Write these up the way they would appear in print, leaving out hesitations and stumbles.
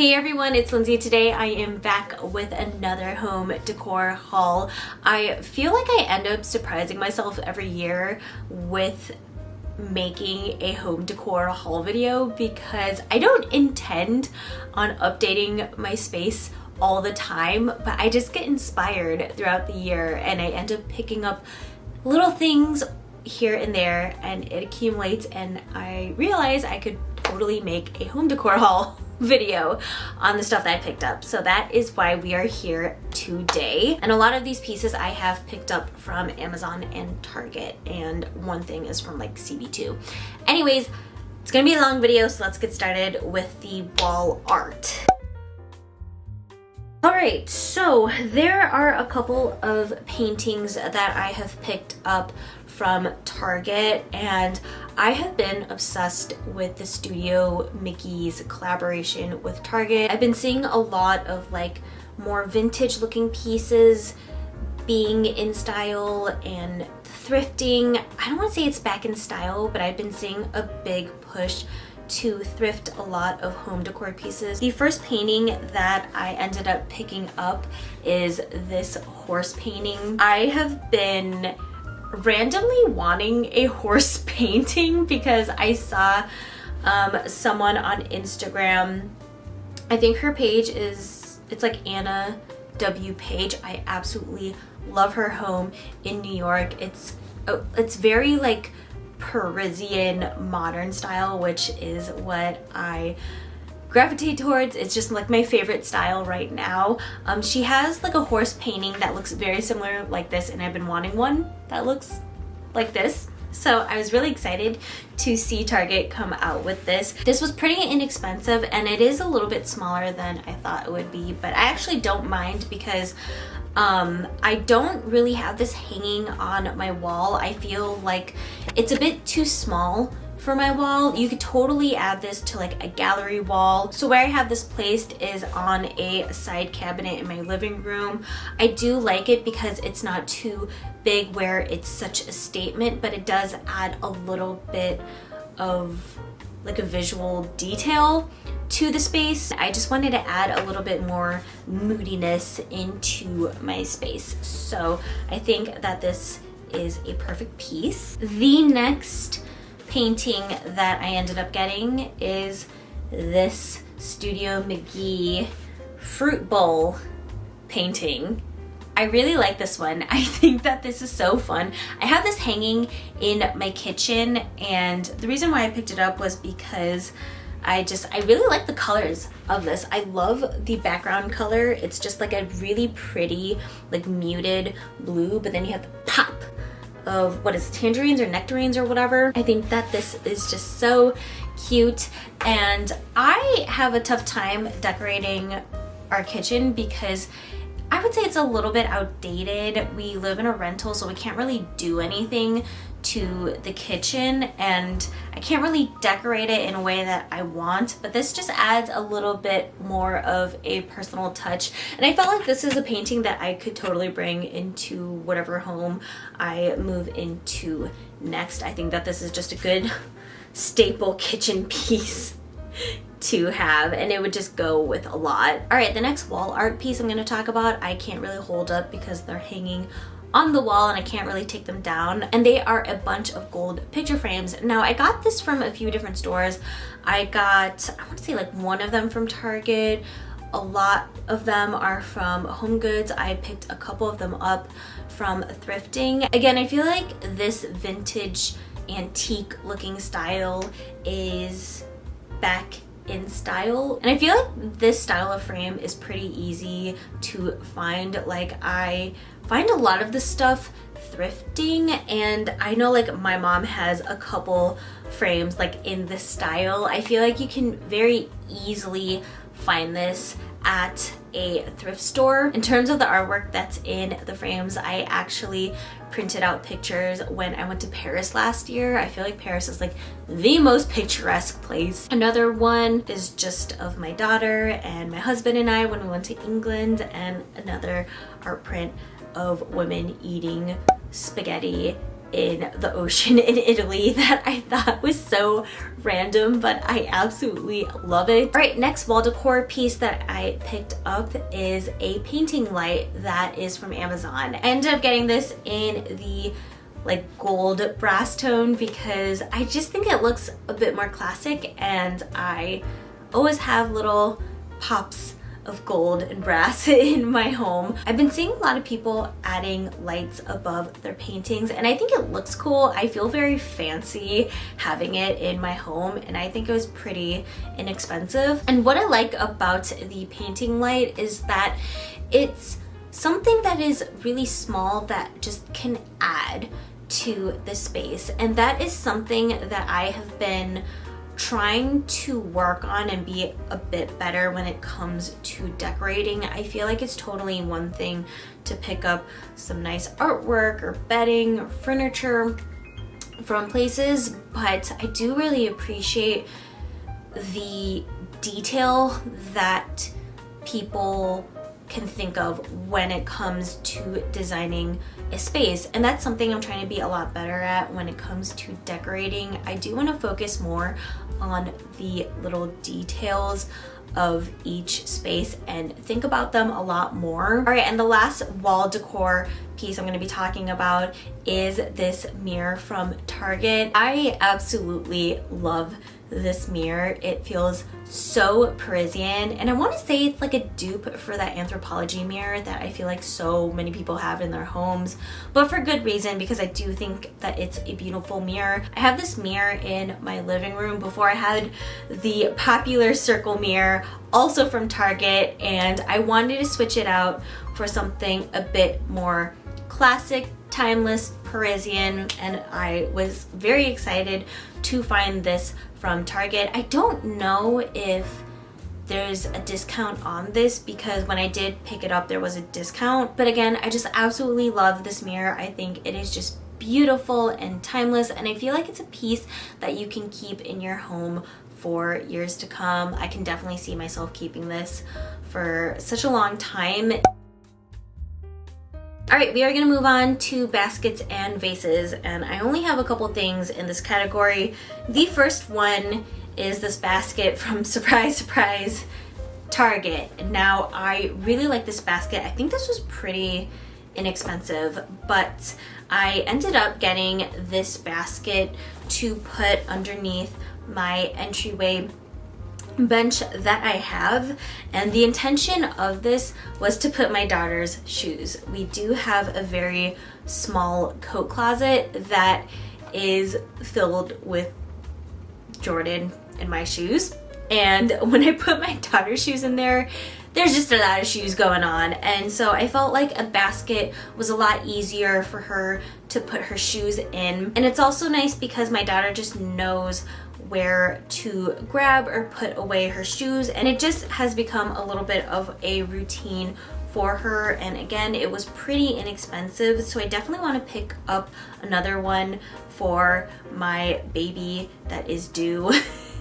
Hey everyone, it's Lindsay. Today I am back with another home decor haul. I feel like I end up surprising myself every year with making a home decor haul video because I don't intend on updating my space all the time, but I just get inspired throughout the year and I end up picking up little things here and there and it accumulates, and I realize I could totally make a home decor haul video on the stuff that I picked up. So that is why we are here today. And a lot of these pieces I have picked up from Amazon and Target, and one thing is from like CB2. Anyways, it's gonna be a long video, so let's get started with the wall art. Alright, so there are a couple of paintings that I have picked up from Target, and I have been obsessed with the Studio Mickey's collaboration with Target. I've been seeing a lot of like more vintage looking pieces being in style and thrifting. I don't want to say it's back in style, but I've been seeing a big push to thrift a lot of home decor pieces. The first painting that I ended up picking up is this horse painting. I have been randomly wanting a horse painting because I saw someone on Instagram, I think her page it's like Anna W. Page. I absolutely love her home in New York. It's very like Parisian modern style, which is what I gravitate towards. It's just like my favorite style right now. She has like a horse painting that looks very similar like this, and I've been wanting one that looks like this. So I was really excited to see Target come out with this. This was pretty inexpensive and it is a little bit smaller than I thought it would be, but I actually don't mind because I don't really have this hanging on my wall. I feel like it's a bit too small for my wall. You could totally add this to like a gallery wall. So where I have this placed is on a side cabinet in my living room. I do like it because it's not too big where it's such a statement, but it does add a little bit of like a visual detail to the space. I just wanted to add a little bit more moodiness into my space. So I think that this is a perfect piece. The next painting that I ended up getting is this Studio McGee fruit bowl painting. I really like this one. I think that this is so fun. I have this hanging in my kitchen, and the reason why I picked it up was because I really like the colors of this. I love the background color. It's just like a really pretty like muted blue, but then you have the pop of what is tangerines or nectarines or whatever. I think that this is just so cute, and I have a tough time decorating our kitchen because I would say it's a little bit outdated. We live in a rental, so we can't really do anything to the kitchen, and I can't really decorate it in a way that I want, but this just adds a little bit more of a personal touch. And I felt like this is a painting that I could totally bring into whatever home I move into next. I think that this is just a good staple kitchen piece to have, and it would just go with a lot. All right, the next wall art piece I'm going to talk about, I can't really hold up because they're hanging on the wall and I can't really take them down, and they are a bunch of gold picture frames. Now I got this from a few different stores. I want to say like one of them from Target, a lot of them are from Home Goods. I picked a couple of them up from thrifting. Again, I feel like this vintage antique looking style is back in style, and I feel like this style of frame is pretty easy to find. Like I find a lot of this stuff thrifting, and I know like my mom has a couple frames like in this style. I feel like you can very easily find this at a thrift store. In terms of the artwork that's in the frames, I actually printed out pictures when I went to Paris last year. I feel like Paris is like the most picturesque place. Another one is just of my daughter and my husband and I when we went to England, and another art print of women eating spaghetti in the ocean in Italy that I thought was so random, but I absolutely love it. All right, next wall decor piece that I picked up is a painting light that is from Amazon. I ended up getting this in the like gold brass tone because I just think it looks a bit more classic, and I always have little pops of gold and brass in my home. I've been seeing a lot of people adding lights above their paintings, and I think it looks cool. I feel very fancy having it in my home, and I think it was pretty inexpensive. And what I like about the painting light is that it's something that is really small that just can add to the space, and that is something that I have been trying to work on and be a bit better when it comes to decorating. I feel like it's totally one thing to pick up some nice artwork or bedding or furniture from places, but I do really appreciate the detail that people can think of when it comes to designing a space, and that's something I'm trying to be a lot better at when it comes to decorating. I do want to focus more on the little details of each space and think about them a lot more. All right, and the last wall decor piece I'm going to be talking about is this mirror from Target. I absolutely love this mirror. It feels so Parisian, and I want to say it's like a dupe for that Anthropologie mirror that I feel like so many people have in their homes, but for good reason, because I do think that it's a beautiful mirror. I have this mirror in my living room before I had the popular circle mirror, also from Target, and I wanted to switch it out for something a bit more classic, timeless, Parisian, and I was very excited to find this from Target. I don't know if there's a discount on this because when I did pick it up there was a discount, but again, I just absolutely love this mirror. I think it is just beautiful and timeless, and I feel like it's a piece that you can keep in your home for years to come. I can definitely see myself keeping this for such a long time. All right, we are gonna move on to baskets and vases, and I only have a couple things in this category. The first one is this basket from surprise, surprise, Target. Now, I really like this basket. I think this was pretty inexpensive, but I ended up getting this basket to put underneath my entryway bench that I have, and the intention of this was to put my daughter's shoes. We do have a very small coat closet that is filled with Jordan and my shoes, and when I put my daughter's shoes in there, there's just a lot of shoes going on, and so I felt like a basket was a lot easier for her to put her shoes in. And it's also nice because my daughter just knows where to grab or put away her shoes, and it just has become a little bit of a routine for her. And again, it was pretty inexpensive, so I definitely want to pick up another one for my baby that is due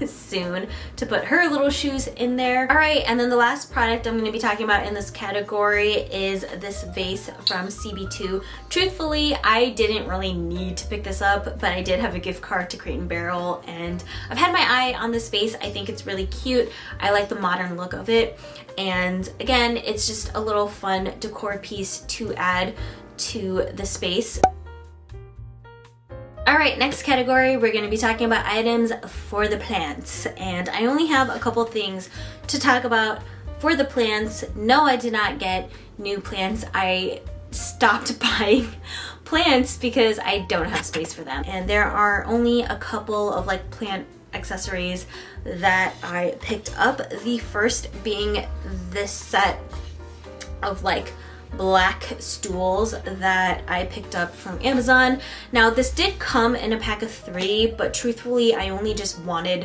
soon to put her little shoes in there. All right, and then the last product I'm going to be talking about in this category is this vase from CB2. Truthfully, I didn't really need to pick this up, but I did have a gift card to Crate and Barrel, and I've had my eye on this vase. I think it's really cute. I like the modern look of it, and again, it's just a little fun decor piece to add to the space. All right, next category, we're going to be talking about items for the plants, and I only have a couple things to talk about for the plants. No, I did not get new plants. I stopped buying plants because I don't have space for them, and there are only a couple of like plant accessories that I picked up. The first being this set of like black stools that I picked up from Amazon. Now, this did come in a pack of 3, but truthfully, I only just wanted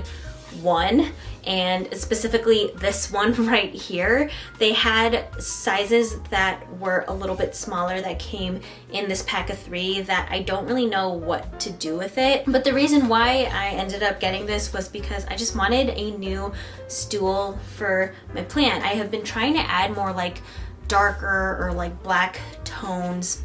one, and specifically this one right here. They had sizes that were a little bit smaller that came in this pack of 3 that I don't really know what to do with it. But the reason why I ended up getting this was because I just wanted a new stool for my plant. I have been trying to add more like darker or like black tones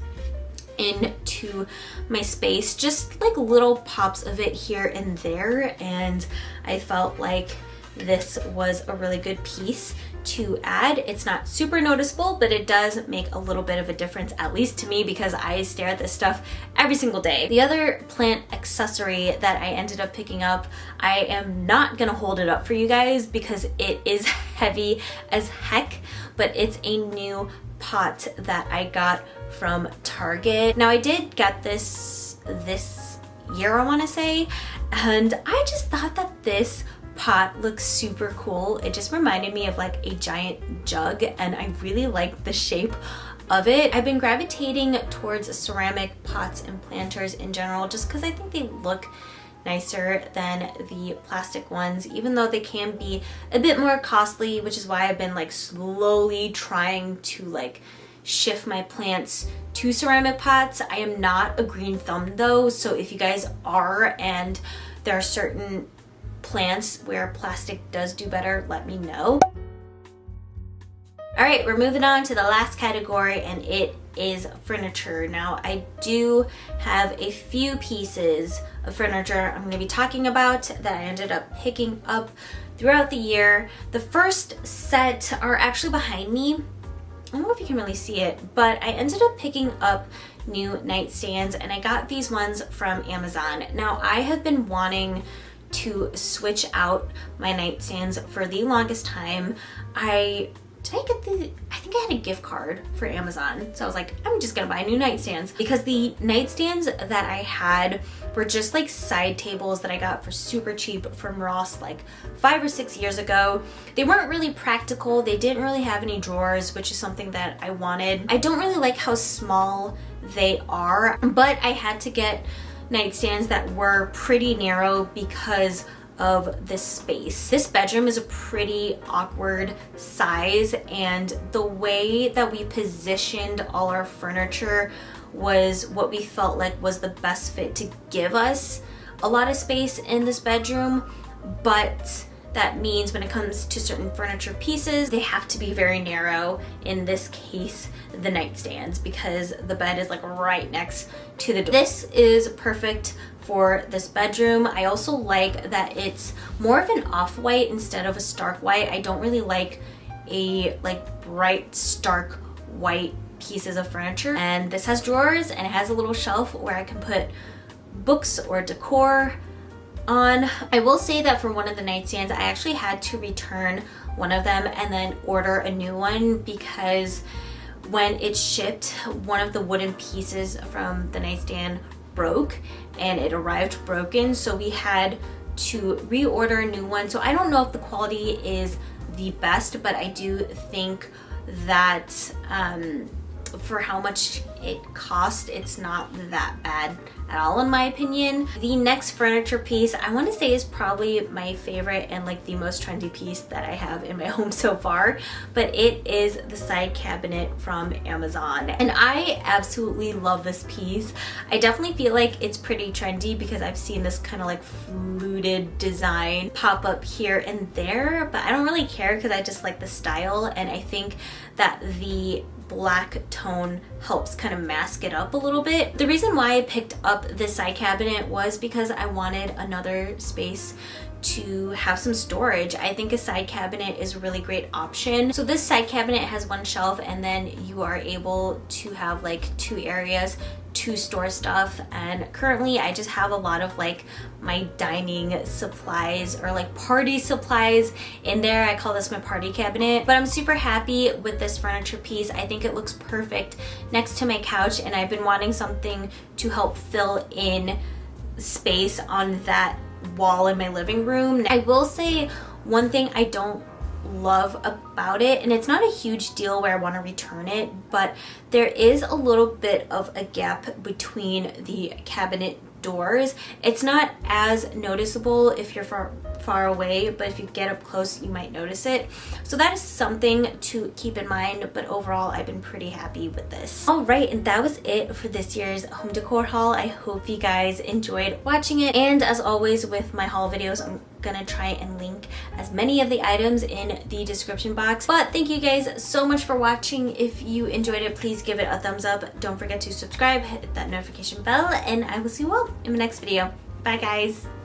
into my space, just like little pops of it here and there, and I felt like this was a really good piece to add. It's not super noticeable, but it does make a little bit of a difference, at least to me, because I stare at this stuff every single day. The other plant accessory that I ended up picking up, I am not gonna hold it up for you guys because it is heavy as heck, but it's a new pot that I got from Target. Now I did get this year, I want to say, and I just thought that this pot looks super cool. It just reminded me of like a giant jug, and I really like the shape of it. I've been gravitating towards ceramic pots and planters in general just because I think they look nicer than the plastic ones, even though they can be a bit more costly, which is why I've been like slowly trying to like shift my plants to ceramic pots. I am not a green thumb though, so if you guys are and there are certain plants where plastic does do better, let me know. All right, we're moving on to the last category, and it is furniture. Now, I do have a few pieces of furniture I'm going to be talking about that I ended up picking up throughout the year. The first set are actually behind me. I don't know if you can really see it, but I ended up picking up new nightstands, and I got these ones from Amazon. Now, I have been wanting to switch out my nightstands for the longest time. I think I had a gift card for Amazon, so I was like, I'm just gonna buy new nightstands, because the nightstands that I had were just like side tables that I got for super cheap from Ross like 5 or 6 years ago. They weren't really practical. They didn't really have any drawers, which is something that I wanted. I don't really like how small they are, but I had to get nightstands that were pretty narrow because of this space. This bedroom is a pretty awkward size, and the way that we positioned all our furniture was what we felt like was the best fit to give us a lot of space in this bedroom. But that means when it comes to certain furniture pieces, they have to be very narrow. In this case, the nightstands, because the bed is like right next to the door. This is perfect for this bedroom. I also like that it's more of an off-white instead of a stark white. I don't really like a like bright stark white pieces of furniture. And this has drawers, and it has a little shelf where I can put books or decor on. I will say that for one of the nightstands, I actually had to return one of them and then order a new one, because when it shipped, one of the wooden pieces from the nightstand broke, and it arrived broken, so we had to reorder a new one. So I don't know if the quality is the best, but I do think that for how much it cost, it's not that bad at all, in my opinion. The next furniture piece I want to say is probably my favorite and like the most trendy piece that I have in my home so far, but it is the side cabinet from Amazon, and I absolutely love this piece. I definitely feel like it's pretty trendy because I've seen this kind of like fluted design pop up here and there, but I don't really care because I just like the style, and I think that the black tone helps kind of mask it up a little bit. The reason why I picked up this side cabinet was because I wanted another space to have some storage. I think a side cabinet is a really great option. So this side cabinet has one shelf, and then you are able to have like 2 areas to store stuff, and currently I just have a lot of like my dining supplies or like party supplies in there. I call this my party cabinet, but I'm super happy with this furniture piece. I think it looks perfect next to my couch, and I've been wanting something to help fill in space on that wall in my living room. I will say one thing I don't love about it, and it's not a huge deal where I want to return it, but there is a little bit of a gap between the cabinet doors. It's not as noticeable if you're far away, but if you get up close, you might notice it. So that is something to keep in mind, but overall, I've been pretty happy with this. All right, and that was it for this year's home decor haul. I hope you guys enjoyed watching it, and as always with my haul videos, I'm gonna try and link as many of the items in the description box. But thank you guys so much for watching. If you enjoyed it, please give it a thumbs up. Don't forget to subscribe, hit that notification bell, and I will see you all in my next video. Bye guys.